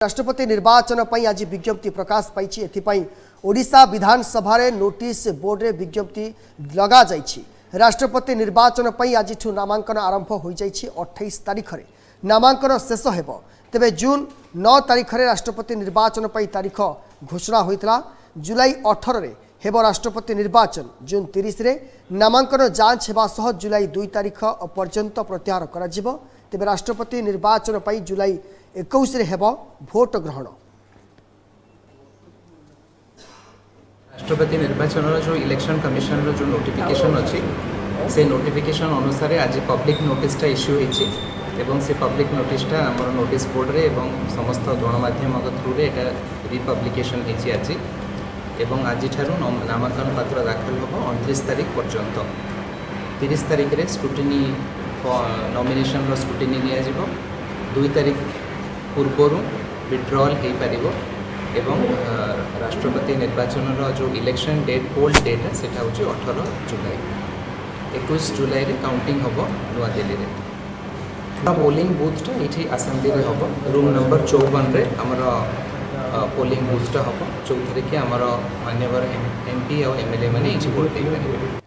राष्ट्रपति निर्वाचन पर आज विज्ञप्ति प्रकाश पाई एथिपाई ओडिशा विधानसभा रे नोटिस बोर्ड रे विज्ञप्ति लगा जाइछि। राष्ट्रपति निर्वाचन पर आज नामांकन आरंभ हो जाइछि। 28 तारीख रे नामांकन शेष हेबो। तेबे जून 9 तारीख रे राष्ट्रपति निर्वाचन पर तारीख घोषणा होइतला। जुलाई 18 रे हेबो राष्ट्रपति निर्वाचन। जून 30 रे नामांकन जांच हेबा सह जुलाई 2 तारीख पर्यंत प्रत्याहार करा जिवो। तेबे राष्ट्रपति निर्वाचन पर जुलाई 21 रे हेबो भोट ग्रहण। राष्ट्रपति निर्वाचन जो इलेक्शन कमिशन जो नोटिफिकेशन अच्छी से नोटिफिकेशन अनुसार आज पब्लिक नोटिसटा इश्यू होती एवं से पब्लिक नोटिसटा आम नोटिस बोर्ड रे एवं समस्त गणमाध्यम थ्रू रे एटा रिपब्लिकेशन होती आज एवं आज नामांकन पत्र दाखल होब 29 तारीख पर्यंत। 30 तारीख रे स्क्रूटिनी नॉमिनेशन रो स्क्रूटिनी निया जिवो। 2 तारीख पूर्वर विड्रॉल हो पार एवं राष्ट्रपति निर्वाचन जो इलेक्शन डेट पोल डेट है सेटा हूँ 18 जुलाई। 21 जुलाई रे काउंटिंग हम नुआ दिल्ली रे। पोलिंग बूथटा ये आसंदी रे हम रूम नंबर 54 रे आमर पोलिंग बूथटा हम जो कि आमर मान्यवर एमपी और एमएलए मैंने ये भोट दे पारे।